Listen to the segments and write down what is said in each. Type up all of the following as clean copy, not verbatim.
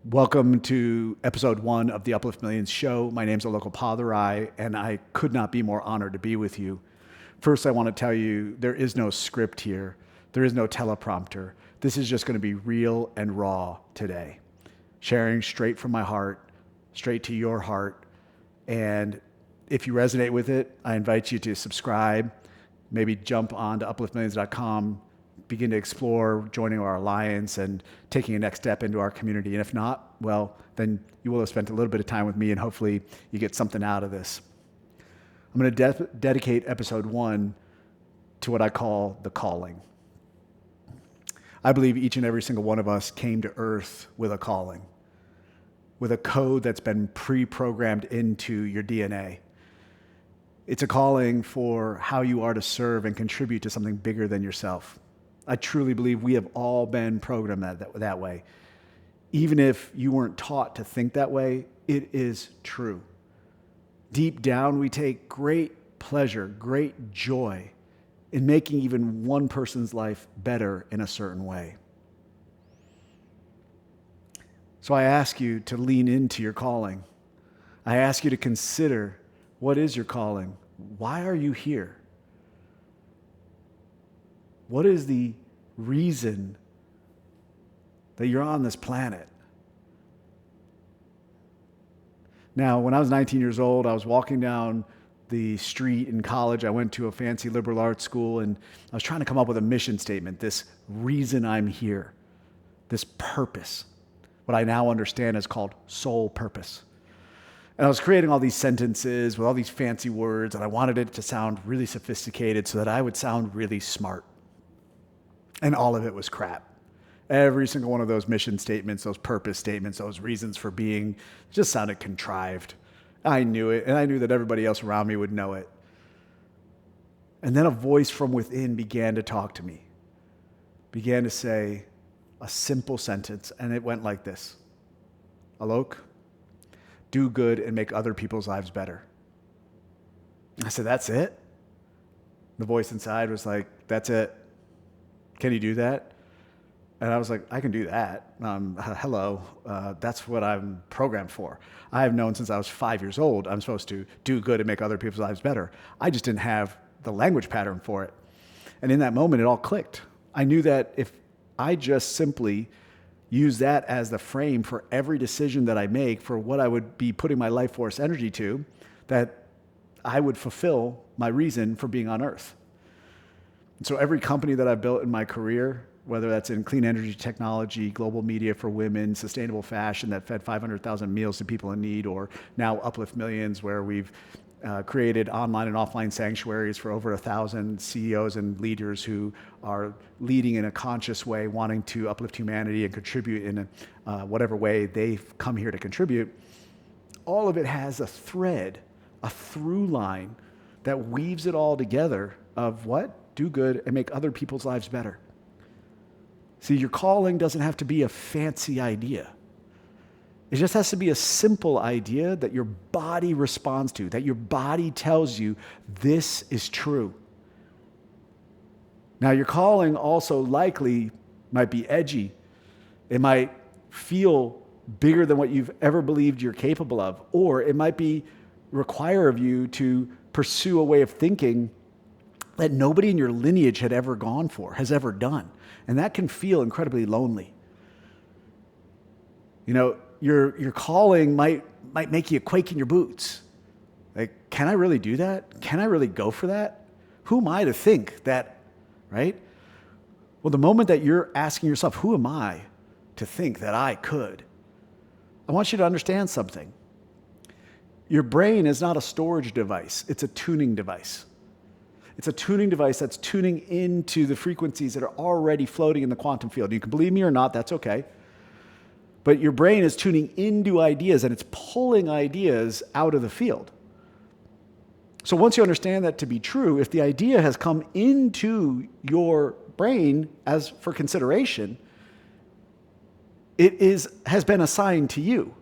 Welcome to episode 1 of the Uplift Millions Show. My name's Alok Appadurai, and I could not be more honored to be with you. First, I want to tell you there is no script here. There is no teleprompter. This is just going to be real and raw today. Sharing straight from my heart, straight to your heart. And if you resonate with it, I invite you to subscribe, maybe jump on to upliftmillions.com, begin to explore joining our alliance and taking a next step into our community. And if not, well, then you will have spent a little bit of time with me and hopefully you get something out of this. I'm going to dedicate episode 1 to what I call the calling. I believe each and every single one of us came to earth with a calling, with a code that's been pre-programmed into your DNA. It's a calling for how you are to serve and contribute to something bigger than yourself. I truly believe we have all been programmed that way. Even if you weren't taught to think that way, it is true. Deep down, we take great pleasure, great joy in making even one person's life better in a certain way. So I ask you to lean into your calling. I ask you to consider, what is your calling? Why are you here? What is the reason that you're on this planet? Now, when I was 19 years old, I was walking down the street in college. I went to a fancy liberal arts school, and I was trying to come up with a mission statement, this reason I'm here, this purpose, what I now understand is called soul purpose. And I was creating all these sentences with all these fancy words, and I wanted it to sound really sophisticated so that I would sound really smart. And all of it was crap. Every single one of those mission statements, those purpose statements, those reasons for being just sounded contrived. I knew it, and I knew that everybody else around me would know it. And then a voice from within began to talk to me, began to say a simple sentence, and it went like this: Alok, do good and make other people's lives better. I said, that's it? The voice inside was like, that's it. Can you do that? And I was like, I can do that. Hello, that's what I'm programmed for. I have known since I was 5 years old, I'm supposed to do good and make other people's lives better. I just didn't have the language pattern for it. And in that moment, it all clicked. I knew that if I just simply use that as the frame for every decision that I make, for what I would be putting my life force energy to, that I would fulfill my reason for being on earth. And so every company that I've built in my career, whether that's in clean energy technology, global media for women, sustainable fashion that fed 500,000 meals to people in need, or now Uplift Millions, where we've created online and offline sanctuaries for over 1,000 CEOs and leaders who are leading in a conscious way, wanting to uplift humanity and contribute in whatever way they've come here to contribute. All of it has a thread, a through line that weaves it all together of what? Do good and make other people's lives better. See, your calling doesn't have to be a fancy idea. It just has to be a simple idea that your body responds to, that your body tells you this is true. Now, your calling also likely might be edgy. It might feel bigger than what you've ever believed you're capable of, or it might require of you to pursue a way of thinking that nobody in your lineage had ever gone for, has ever done. And that can feel incredibly lonely. You know, your calling might make you quake in your boots. Like, can I really do that? Can I really go for that? Who am I to think that, right? Well, the moment that you're asking yourself, who am I to think that I could? I want you to understand something. Your brain is not a storage device. It's a tuning device. It's a tuning device that's tuning into the frequencies that are already floating in the quantum field. You can believe me or not, that's okay. But your brain is tuning into ideas, and it's pulling ideas out of the field. So once you understand that to be true, if the idea has come into your brain as for consideration, has been assigned to you.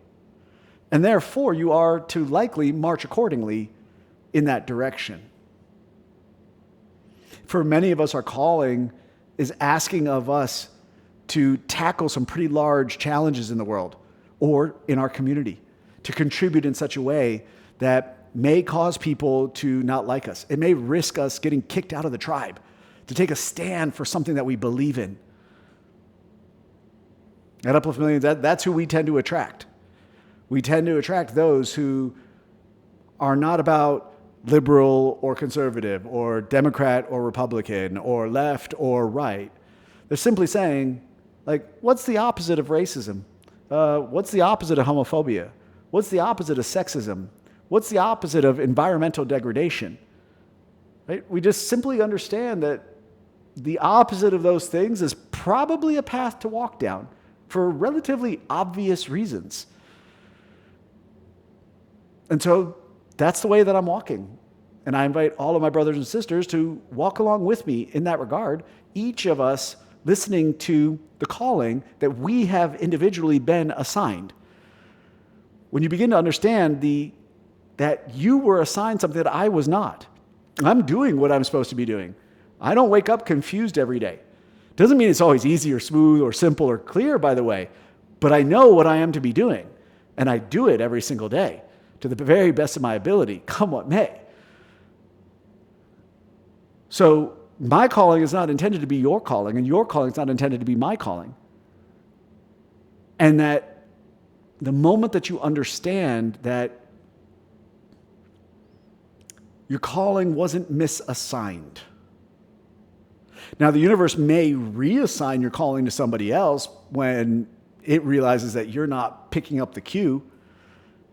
And therefore, you are to likely march accordingly in that direction. For many of us, our calling is asking of us to tackle some pretty large challenges in the world. or in our community, to contribute in such a way that may cause people to not like us. It may risk us getting kicked out of the tribe, to take a stand for something that we believe in. At Uplift Millions, that's who we tend to attract. We tend to attract those who are not about liberal or conservative or Democrat or Republican or left or right. They're simply saying, like, what's the opposite of racism? What's the opposite of homophobia? What's the opposite of sexism? What's the opposite of environmental degradation? Right? We just simply understand that the opposite of those things is probably a path to walk down for relatively obvious reasons. And so that's the way that I'm walking. And I invite all of my brothers and sisters to walk along with me in that regard, each of us listening to the calling that we have individually been assigned. When you begin to understand that you were assigned something that I was not, I'm doing what I'm supposed to be doing. I don't wake up confused every day. Doesn't mean it's always easy or smooth or simple or clear, by the way, but I know what I am to be doing, and I do it every single day to the very best of my ability, come what may. So my calling is not intended to be your calling, and your calling is not intended to be my calling. And that the moment that you understand that your calling wasn't misassigned. Now, the universe may reassign your calling to somebody else when it realizes that you're not picking up the cue.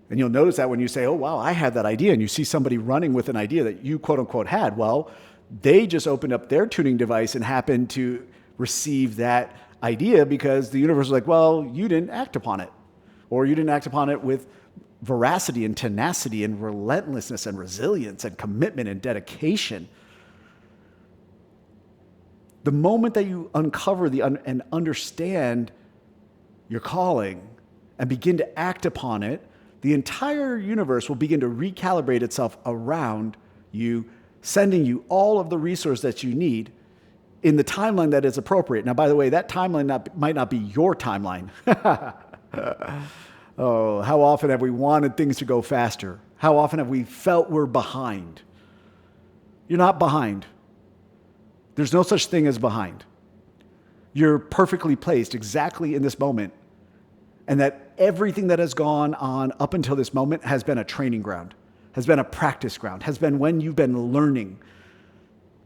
And you'll notice that when you say, oh, wow, I had that idea, and you see somebody running with an idea that you, quote unquote, had. Well, they just opened up their tuning device and happened to receive that idea because the universe was like, well, you didn't act upon it. Or you didn't act upon it with veracity and tenacity and relentlessness and resilience and commitment and dedication. The moment that you uncover and understand your calling and begin to act upon it, the entire universe will begin to recalibrate itself around you, sending you all of the resources that you need in the timeline that is appropriate. Now, by the way, that timeline might not be your timeline. Oh, how often have we wanted things to go faster? How often have we felt we're behind? You're not behind. There's no such thing as behind. You're perfectly placed exactly in this moment. And that everything that has gone on up until this moment has been a training ground, has been a practice ground, has been when you've been learning.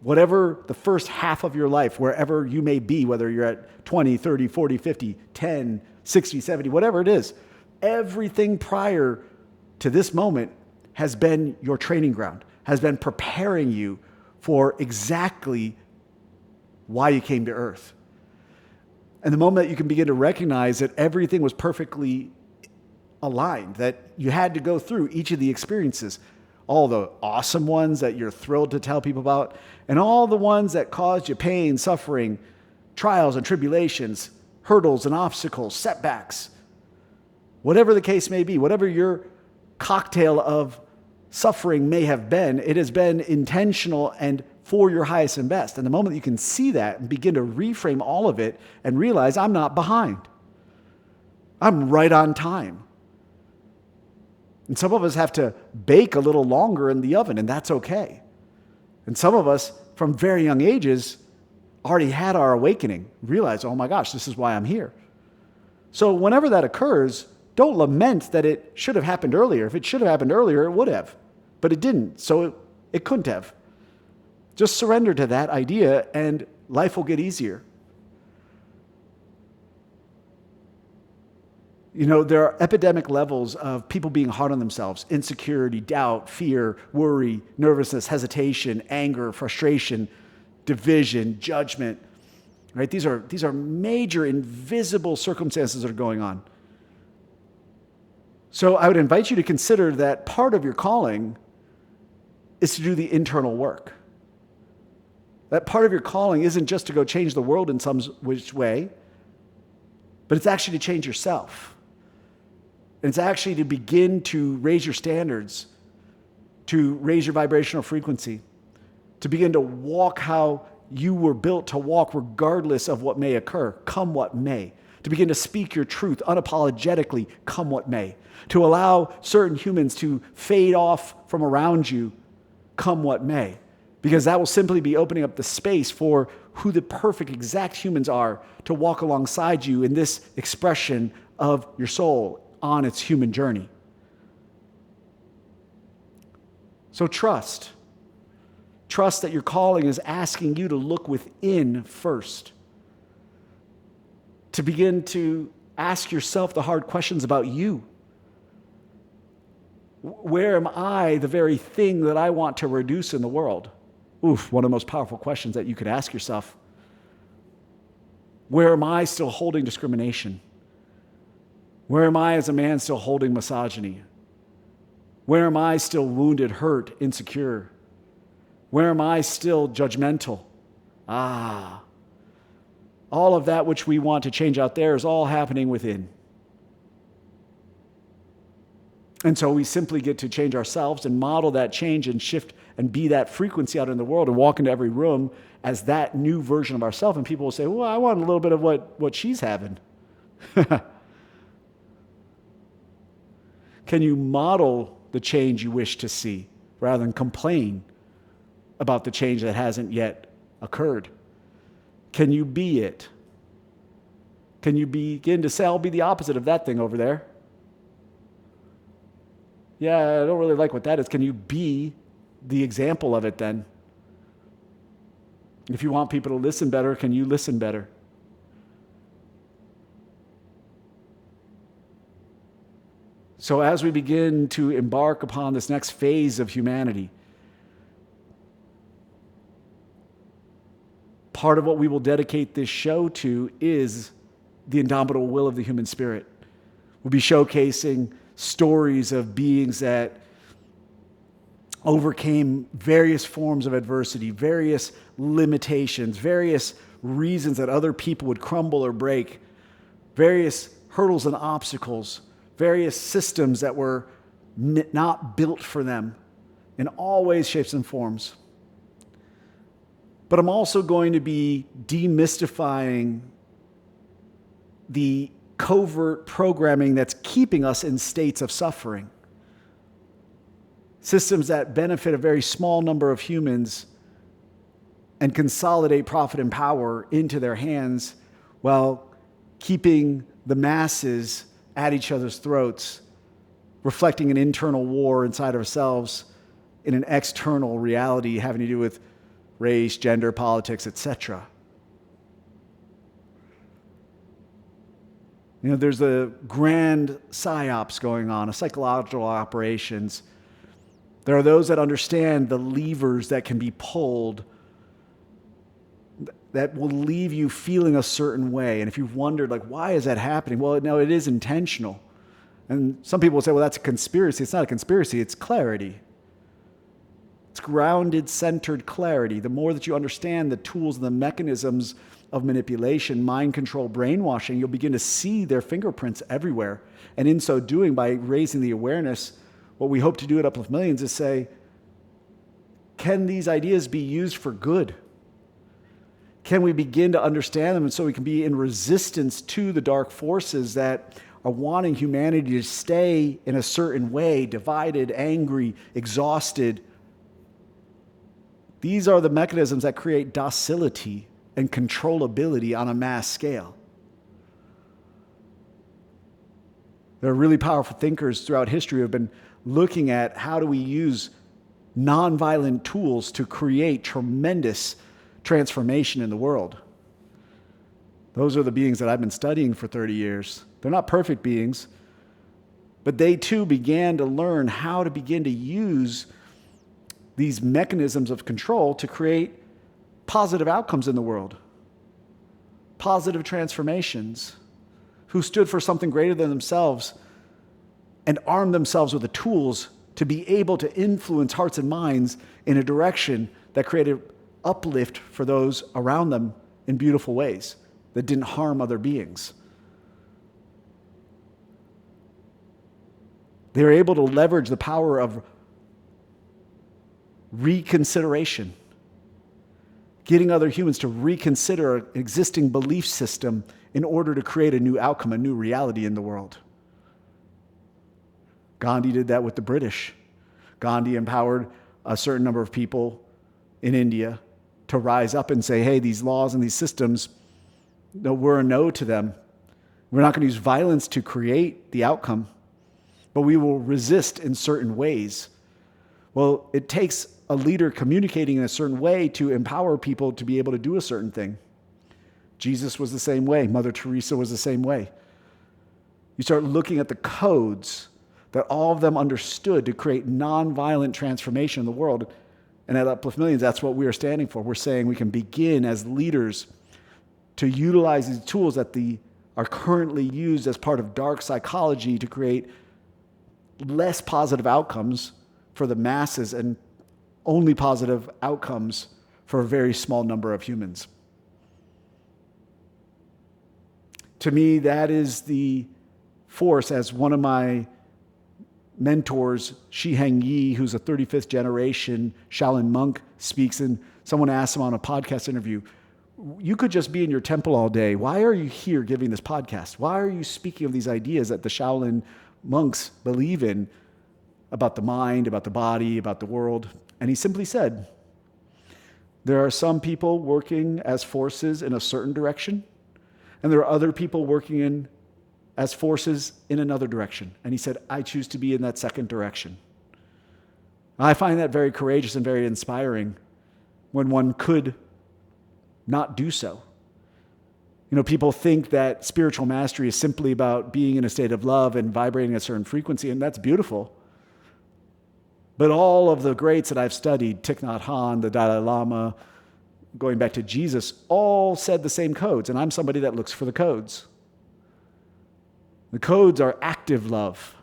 Whatever the first half of your life, wherever you may be, whether you're at 20, 30, 40, 50, 10, 60, 70, whatever it is, everything prior to this moment has been your training ground, has been preparing you for exactly why you came to earth. And the moment that you can begin to recognize that everything was perfectly aligned, that you had to go through each of the experiences, all the awesome ones that you're thrilled to tell people about, and all the ones that caused you pain, suffering, trials and tribulations, hurdles and obstacles, setbacks, whatever the case may be, whatever your cocktail of suffering may have been, it has been intentional and for your highest and best. And the moment that you can see that and begin to reframe all of it and realize I'm not behind. I'm right on time. And some of us have to bake a little longer in the oven, and that's okay. And some of us, from very young ages, already had our awakening, realized, oh my gosh, this is why I'm here. So whenever that occurs, don't lament that it should have happened earlier. If it should have happened earlier, it would have. But it didn't, so it couldn't have. Just surrender to that idea, and life will get easier. You know, there are epidemic levels of people being hard on themselves: insecurity, doubt, fear, worry, nervousness, hesitation, anger, frustration, division, judgment. Right? These are major invisible circumstances that are going on. So I would invite you to consider that part of your calling is to do the internal work. That part of your calling isn't just to go change the world in some which way, but it's actually to change yourself. And it's actually to begin to raise your standards, to raise your vibrational frequency, to begin to walk how you were built to walk regardless of what may occur, come what may. to begin to speak your truth unapologetically, come what may, to allow certain humans to fade off from around you, come what may, because that will simply be opening up the space for who the perfect exact humans are to walk alongside you in this expression of your soul on its human journey. So trust. Trust that your calling is asking you to look within first, to begin to ask yourself the hard questions about you. Where am I the very thing that I want to reduce in the world? Oof, one of the most powerful questions that you could ask yourself. Where am I still holding discrimination? Where am I as a man still holding misogyny? Where am I still wounded, hurt, insecure? Where am I still judgmental? All of that which we want to change out there is all happening within. And so we simply get to change ourselves and model that change and shift and be that frequency out in the world and walk into every room as that new version of ourselves. And people will say, well, I want a little bit of what she's having. Can you model the change you wish to see rather than complain about the change that hasn't yet occurred? Can you be it? Can you begin to say, I'll be the opposite of that thing over there? Yeah, I don't really like what that is. Can you be the example of it then? If you want people to listen better, can you listen better? So as we begin to embark upon this next phase of humanity, part of what we will dedicate this show to is the indomitable will of the human spirit. We'll be showcasing stories of beings that overcame various forms of adversity, various limitations, various reasons that other people would crumble or break, various hurdles and obstacles, various systems that were not built for them in all ways, shapes, and forms. But I'm also going to be demystifying the covert programming that's keeping us in states of suffering. Systems that benefit a very small number of humans and consolidate profit and power into their hands while keeping the masses at each other's throats, reflecting an internal war inside ourselves in an external reality having to do with race, gender, politics, etc. There's a grand psyops going on, a psychological operations. There are those that understand the levers that can be pulled that will leave you feeling a certain way. And if you've wondered, why is that happening? Well, no, it is intentional. And some people will say, well, that's a conspiracy. It's not a conspiracy, it's clarity. It's grounded, centered clarity. The more that you understand the tools and the mechanisms of manipulation, mind control, brainwashing, you'll begin to see their fingerprints everywhere. And in so doing, by raising the awareness, what we hope to do at Uplift Millions is say, can these ideas be used for good? Can we begin to understand them and so we can be in resistance to the dark forces that are wanting humanity to stay in a certain way, divided, angry, exhausted? These are the mechanisms that create docility and controllability on a mass scale. There are really powerful thinkers throughout history who have been looking at how do we use nonviolent tools to create tremendous transformation in the world. Those are the beings that I've been studying for 30 years. They're not perfect beings, but they too began to learn how to begin to use these mechanisms of control to create positive outcomes in the world, positive transformations, who stood for something greater than themselves and armed themselves with the tools to be able to influence hearts and minds in a direction that created uplift for those around them in beautiful ways that didn't harm other beings. They were able to leverage the power of reconsideration, getting other humans to reconsider an existing belief system in order to create a new outcome, a new reality in the world. Gandhi did that with the British. Gandhi empowered a certain number of people in India to rise up and say, hey, these laws and these systems, no, we're a no to them. We're not going to use violence to create the outcome, but we will resist in certain ways. Well, it takes a leader communicating in a certain way to empower people to be able to do a certain thing. Jesus was the same way. Mother Teresa was the same way. You start looking at the codes that all of them understood to create nonviolent transformation in the world. And at Uplift Millions, that's what we are standing for. We're saying we can begin as leaders to utilize these tools that are currently used as part of dark psychology to create less positive outcomes for the masses and only positive outcomes for a very small number of humans. To me, that is the force, as one of my mentors, Shiheng Yi, who's a 35th generation Shaolin monk, speaks, and someone asked him on a podcast interview, you could just be in your temple all day. Why are you here giving this podcast? Why are you speaking of these ideas that the Shaolin monks believe in about the mind, about the body, about the world? And he simply said, there are some people working as forces in a certain direction, and there are other people working as forces in another direction. And he said, I choose to be in that second direction. I find that very courageous and very inspiring when one could not do so. You know, people think that spiritual mastery is simply about being in a state of love and vibrating at a certain frequency, and that's beautiful. But all of the greats that I've studied, Thich Nhat Hanh, the Dalai Lama, going back to Jesus, all said the same codes, and I'm somebody that looks for the codes. The codes are active love.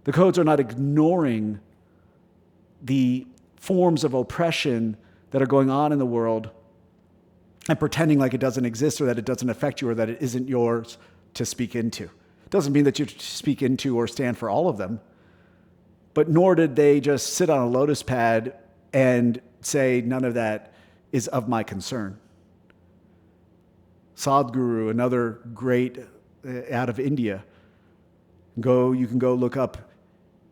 The codes are not ignoring the forms of oppression that are going on in the world and pretending like it doesn't exist or that it doesn't affect you or that it isn't yours to speak into. It doesn't mean that you speak into or stand for all of them, but nor did they just sit on a lotus pad and say, none of that is of my concern. Sadhguru, another great out of India. You can go look up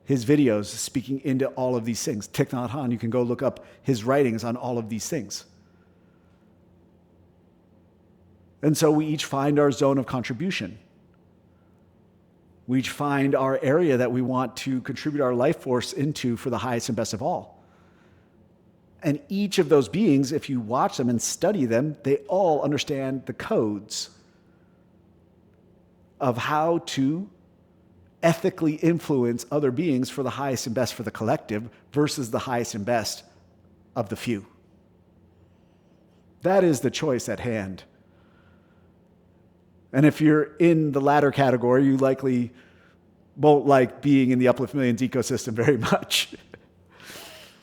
his videos speaking into all of these things. Thich Nhat Hanh, you can go look up his writings on all of these things. And so we each find our zone of contribution. We each find our area that we want to contribute our life force into for the highest and best of all. And each of those beings, if you watch them and study them, they all understand the codes of how to ethically influence other beings for the highest and best for the collective versus the highest and best of the few. That is the choice at hand. And if you're in the latter category, you likely won't like being in the Uplift Millions ecosystem very much.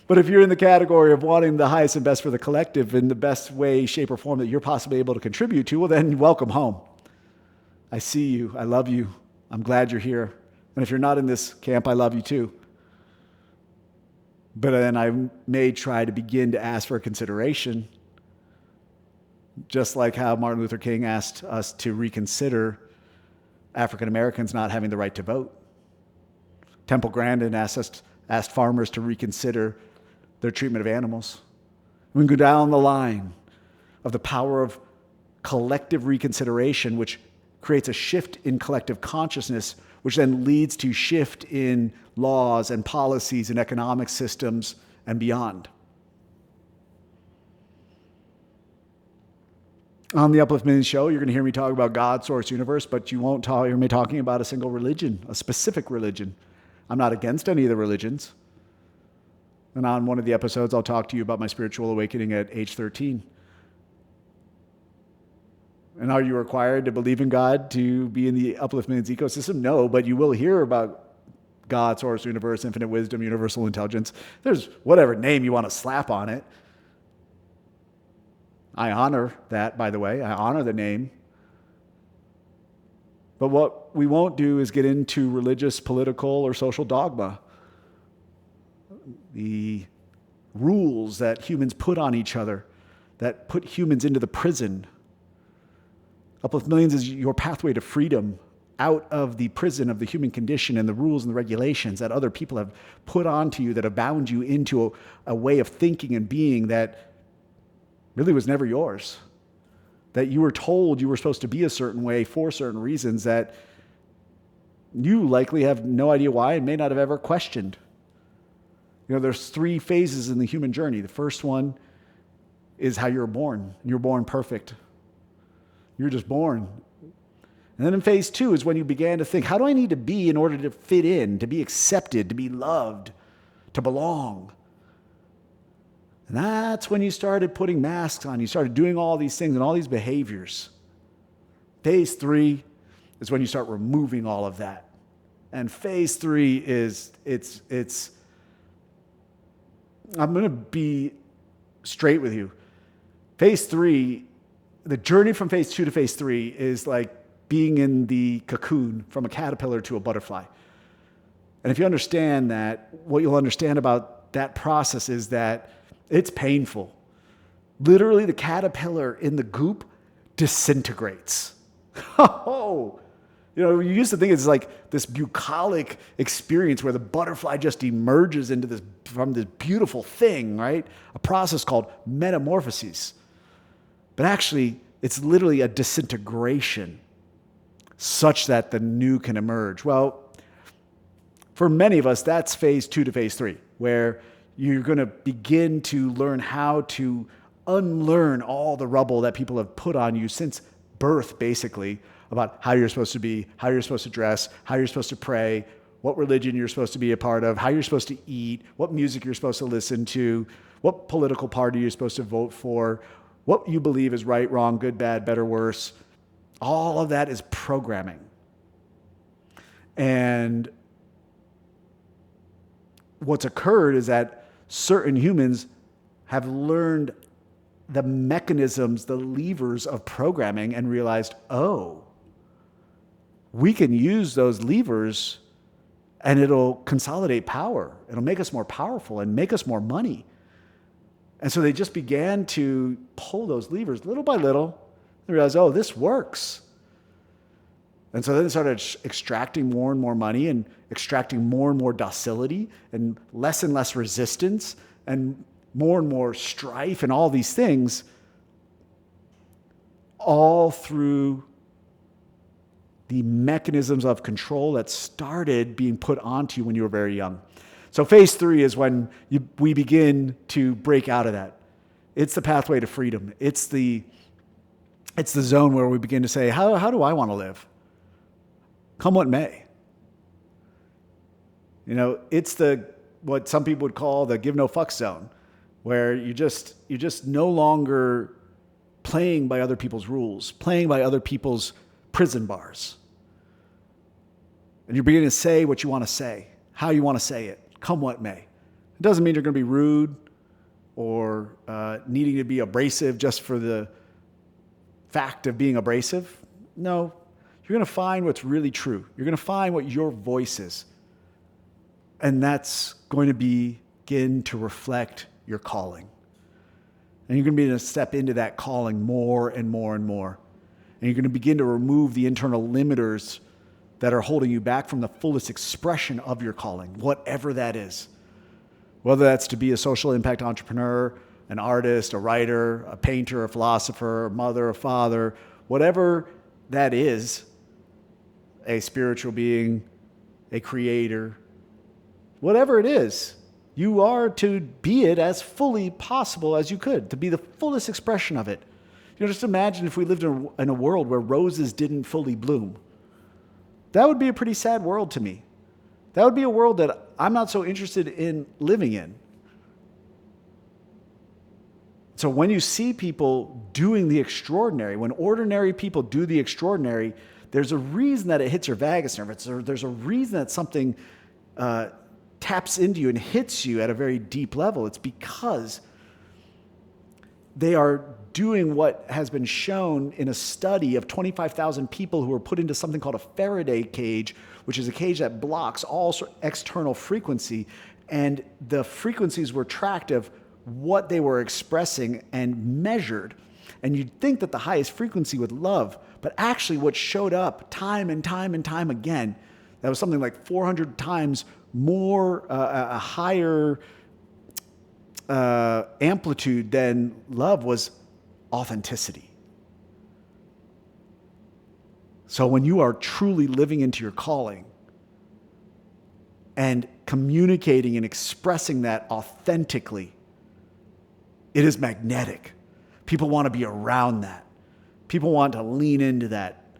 But if you're in the category of wanting the highest and best for the collective in the best way, shape, or form that you're possibly able to contribute to, well, then welcome home. I see you. I love you. I'm glad you're here. And if you're not in this camp, I love you too. But then I may try to begin to ask for consideration, just like how Martin Luther King asked us to reconsider African Americans not having the right to vote. Temple Grandin asked farmers to reconsider their treatment of animals. We can go down the line of the power of collective reconsideration, which creates a shift in collective consciousness, which then leads to shift in laws and policies and economic systems and beyond. On the Uplift Millions Show, you're going to hear me talk about God, source, universe, but you won't hear me talking about a single religion, a specific religion. I'm not against any of the religions. And on one of the episodes, I'll talk to you about my spiritual awakening at age 13. And are you required to believe in God to be in the Uplift Millions ecosystem? No, but you will hear about God, source, universe, infinite wisdom, universal intelligence. There's whatever name you want to slap on it. I honor that, by the way. I honor the name. But what we won't do is get into religious, political, or social dogma. The rules that humans put on each other, that put humans into the prison Uplift Millions is your pathway to freedom out of the prison of the human condition and the rules and the regulations that other people have put onto you that have bound you into a way of thinking and being that really was never yours. That you were told you were supposed to be a certain way for certain reasons that you likely have no idea why and may not have ever questioned. There's 3 phases in the human journey. The first one is how you're born. You're born perfect. You're just born. And then in phase 2 is when you began to think, how do I need to be in order to fit in, to be accepted, to be loved, to belong? And that's when you started putting masks on. You started doing all these things and all these behaviors. Phase 3 is when you start removing all of that. And phase 3 is, I'm going to be straight with you. Phase 3, the journey from phase 2 to phase 3 is like being in the cocoon from a caterpillar to a butterfly. And if you understand that, what you'll understand about that process is that it's painful. Literally, the caterpillar in the goop disintegrates. Oh, you used to think it's like this bucolic experience where the butterfly just emerges from this beautiful thing, right? A process called metamorphosis. But actually, it's literally a disintegration such that the new can emerge. Well, for many of us, that's phase 2 to phase 3, where you're going to begin to learn how to unlearn all the rubble that people have put on you since birth, basically, about how you're supposed to be, how you're supposed to dress, how you're supposed to pray, what religion you're supposed to be a part of, how you're supposed to eat, what music you're supposed to listen to, what political party you're supposed to vote for, what you believe is right, wrong, good, bad, better, worse. All of that is programming. And what's occurred is that certain humans have learned the mechanisms, the levers of programming and realized, oh, we can use those levers and it'll consolidate power. It'll make us more powerful and make us more money. And so they just began to pull those levers little by little. They realized, oh, this works. And so then they started extracting more and more money and extracting more and more docility and less resistance and more strife and all these things, all through the mechanisms of control that started being put onto you when you were very young. So phase 3 is when we begin to break out of that. It's the pathway to freedom. It's the zone where we begin to say, how do I want to live? Come what may. It's what some people would call the give no fuck zone, where you're just no longer playing by other people's rules, playing by other people's prison bars. And you're beginning to say what you want to say, how you want to say it, come what may. It doesn't mean you're going to be rude or needing to be abrasive just for the fact of being abrasive. No, you're going to find what's really true. You're going to find what your voice is. And that's going to begin to reflect your calling. And you're going to begin to step into that calling more and more and more. And you're going to begin to remove the internal limiters that are holding you back from the fullest expression of your calling, whatever that is. Whether that's to be a social impact entrepreneur, an artist, a writer, a painter, a philosopher, a mother, a father, whatever that is, a spiritual being, a creator, whatever it is, you are to be it as fully possible as you could, to be the fullest expression of it. Just imagine if we lived in a world where roses didn't fully bloom. That would be a pretty sad world to me. That would be a world that I'm not so interested in living in. So when you see people doing the extraordinary, when ordinary people do the extraordinary, there's a reason that it hits your vagus nerve. There's a reason that something taps into you and hits you at a very deep level. It's because they are doing what has been shown in a study of 25,000 people who were put into something called a Faraday cage, which is a cage that blocks all external frequency. And the frequencies were tracked of what they were expressing and measured. And you'd think that the highest frequency would love, But actually what showed up time and time and time again, that was something like 400 times more, a higher amplitude than love, was authenticity. So when you are truly living into your calling and communicating and expressing that authentically, it is magnetic. People want to be around that. People want to lean into that.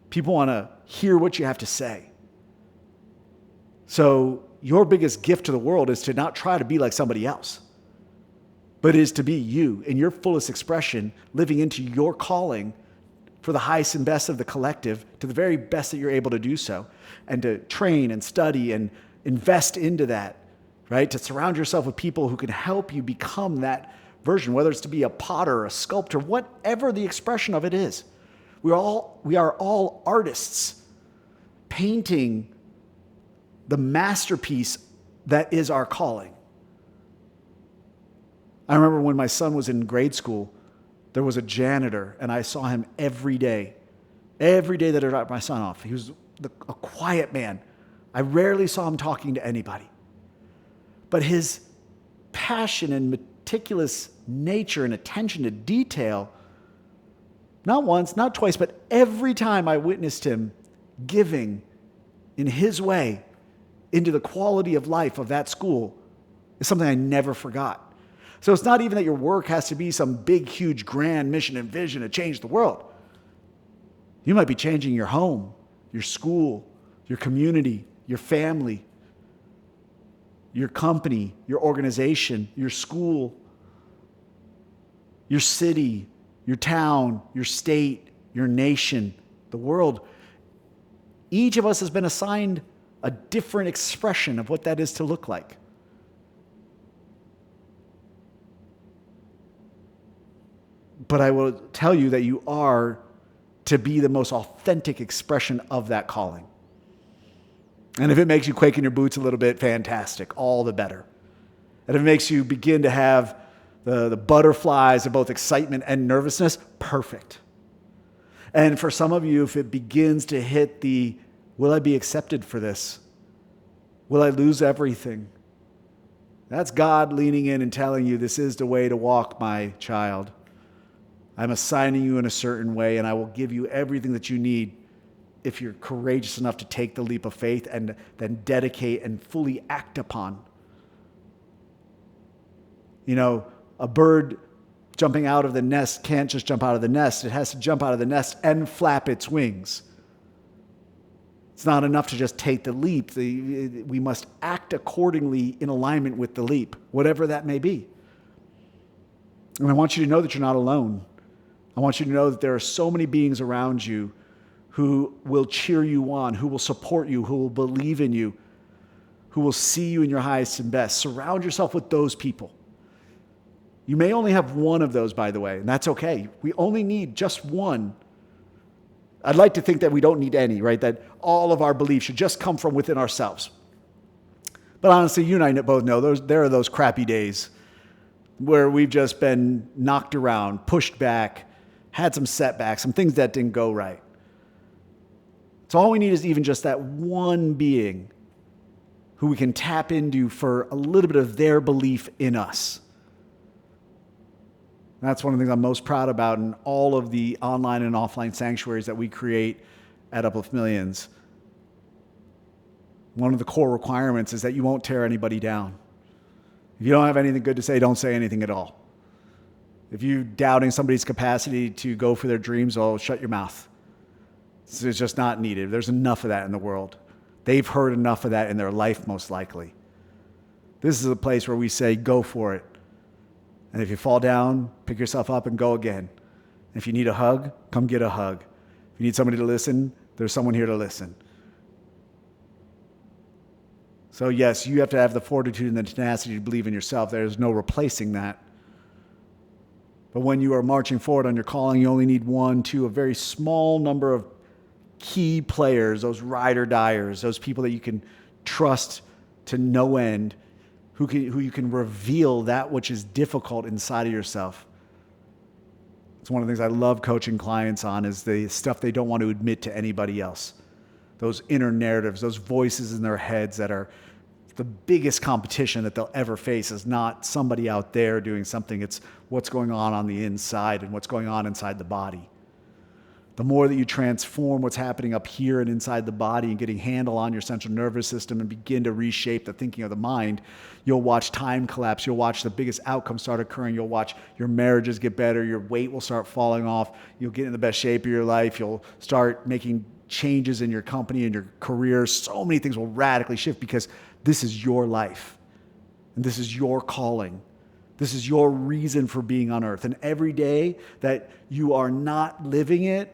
People want to hear what you have to say. So your biggest gift to the world is to not try to be like somebody else, but is to be you in your fullest expression, living into your calling for the highest and best of the collective, to the very best that you're able to do so, and to train and study and invest into that, right? To surround yourself with people who can help you become that version, whether it's to be a potter, a sculptor, whatever the expression of it is. We are all artists painting the masterpiece that is our calling. I remember when my son was in grade school, there was a janitor, and I saw him every day that I dropped my son off. He was a quiet man. I rarely saw him talking to anybody. But his passion and meticulous nature and attention to detail, not once, not twice, but every time I witnessed him giving in his way into the quality of life of that school, is something I never forgot. So it's not even that your work has to be some big, huge, grand mission and vision to change the world. You might be changing your home, your school, your community, your family, your company, your organization, your school, your city, your town, your state, your nation, the world. Each of us has been assigned a different expression of what that is to look like. But I will tell you that you are to be the most authentic expression of that calling. And if it makes you quake in your boots a little bit, fantastic, all the better. And if it makes you begin to have the butterflies of both excitement and nervousness, perfect. And for some of you, if it begins to hit the, will I be accepted for this? Will I lose everything? That's God leaning in and telling you, this is the way to walk, my child. I'm assigning you in a certain way, and I will give you everything that you need if you're courageous enough to take the leap of faith and then dedicate and fully act upon. You know, a bird jumping out of the nest can't just jump out of the nest. It has to jump out of the nest and flap its wings. It's not enough to just take the leap. We must act accordingly in alignment with the leap, whatever that may be. And I want you to know that you're not alone. I want you to know that there are so many beings around you who will cheer you on, who will support you, who will believe in you, who will see you in your highest and best. Surround yourself with those people. You may only have one of those, by the way, and that's okay. We only need just one. I'd like to think that we don't need any, right? That all of our beliefs should just come from within ourselves. But honestly, you and I both know there are those crappy days where we've just been knocked around, pushed back, had some setbacks, some things that didn't go right. So all we need is even just that one being who we can tap into for a little bit of their belief in us. That's one of the things I'm most proud about in all of the online and offline sanctuaries that we create at Uplift Millions. One of the core requirements is that you won't tear anybody down. If you don't have anything good to say, don't say anything at all. If you're doubting somebody's capacity to go for their dreams, well, shut your mouth. It's just not needed. There's enough of that in the world. They've heard enough of that in their life, most likely. This is a place where we say, go for it. And if you fall down, pick yourself up and go again. If you need a hug, come get a hug. If you need somebody to listen, there's someone here to listen. So yes, you have to have the fortitude and the tenacity to believe in yourself. There's no replacing that. But when you are marching forward on your calling, you only need one, two, a very small number of key players, those ride or diers, those people that you can trust to no end, who you can reveal that which is difficult inside of yourself. It's one of the things I love coaching clients on, is the stuff they don't want to admit to anybody else. Those inner narratives, those voices in their heads that are the biggest competition that they'll ever face is not somebody out there doing something. It's what's going on the inside and what's going on inside the body. The more that you transform what's happening up here and inside the body and getting a handle on your central nervous system and begin to reshape the thinking of the mind, you'll watch time collapse. You'll watch the biggest outcomes start occurring. You'll watch your marriages get better. Your weight will start falling off. You'll get in the best shape of your life. You'll start making changes in your company and your career. So many things will radically shift because this is your life and this is your calling. This is your reason for being on earth. And every day that you are not living it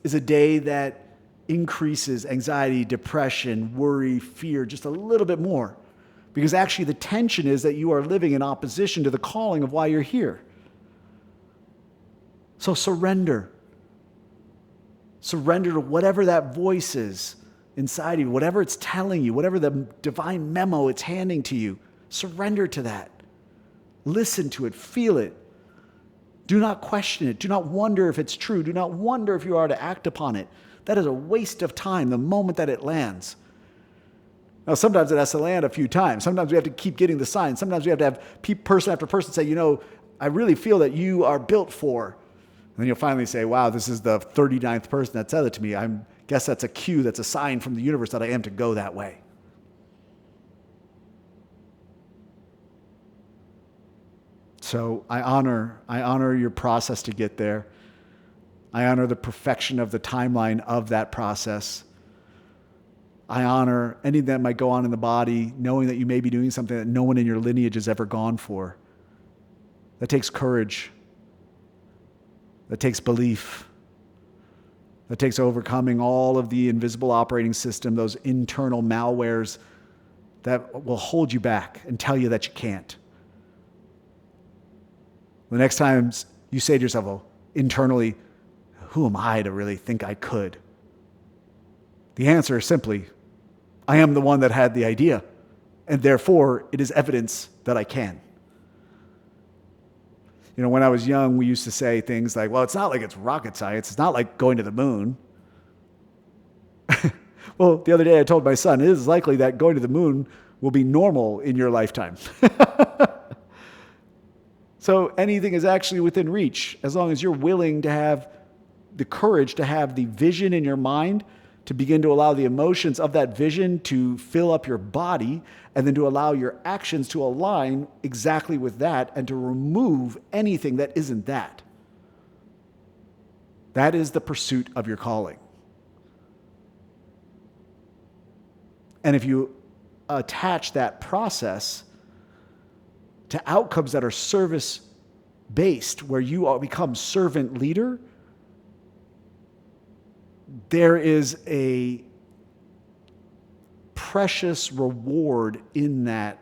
is a day that increases anxiety, depression, worry, fear just a little bit more. Because actually the tension is that you are living in opposition to the calling of why you're here. So surrender. Surrender to whatever that voice is inside of you, whatever it's telling you, whatever the divine memo it's handing to you. Surrender to that. Listen to it, feel it. Do not question it. Do not wonder if it's true. Do not wonder if you are to act upon it. That is a waste of time the moment that it lands. Now, sometimes it has to land a few times. Sometimes we have to keep getting the signs. Sometimes we have to have person after person say, I really feel that you are built for. And then you'll finally say, wow, this is the 39th person that said it to me. I guess that's a cue, that's a sign from the universe that I am to go that way. So I honor your process to get there. I honor the perfection of the timeline of that process. I honor anything that might go on in the body, knowing that you may be doing something that no one in your lineage has ever gone for. That takes courage. That takes belief. That takes overcoming all of the invisible operating system, those internal malwares that will hold you back and tell you that you can't. The next time you say to yourself, internally, who am I to really think I could? The answer is simply, I am the one that had the idea, and therefore it is evidence that I can. When I was young, we used to say things like, well, it's not like it's rocket science. It's not like going to the moon. Well, the other day I told my son, it is likely that going to the moon will be normal in your lifetime. So anything is actually within reach as long as you're willing to have the courage to have the vision in your mind, to begin to allow the emotions of that vision to fill up your body, and then to allow your actions to align exactly with that and to remove anything that isn't that. That is the pursuit of your calling. And if you attach that process to outcomes that are service-based, where you become servant leader, there is a precious reward in that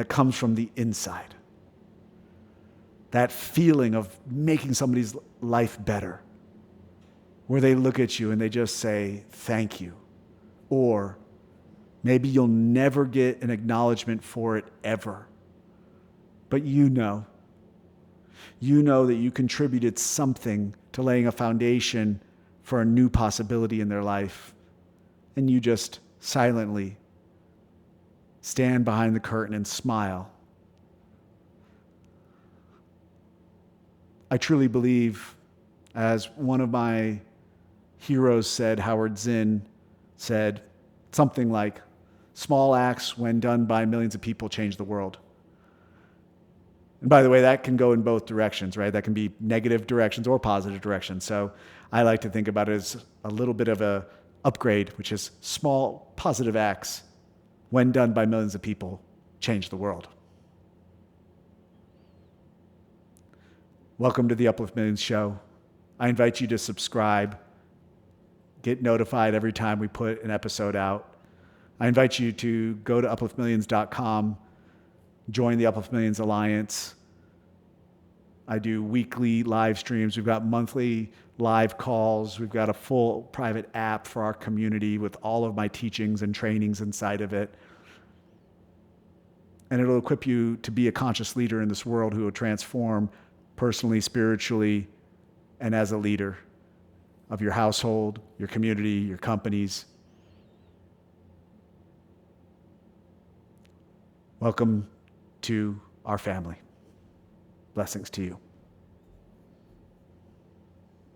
comes from the inside. That feeling of making somebody's life better, where they look at you and they just say, thank you. Or maybe you'll never get an acknowledgement for it ever. But you know that you contributed something to laying a foundation for a new possibility in their life. And you just silently stand behind the curtain and smile. I truly believe, as one of my heroes said, Howard Zinn said, something like, small acts when done by millions of people change the world. And by the way, that can go in both directions, right? That can be negative directions or positive directions. So I like to think about it as a little bit of a upgrade, which is small positive acts when done by millions of people change the world. Welcome to the Uplift Millions Show. I invite you to subscribe, get notified every time we put an episode out. I invite you to go to upliftmillions.com, join the Uplift Millions Alliance. I do weekly live streams. We've got monthly live calls. We've got a full private app for our community with all of my teachings and trainings inside of it. And it'll equip you to be a conscious leader in this world who will transform personally, spiritually, and as a leader of your household, your community, your companies. Welcome to our family. Blessings to you.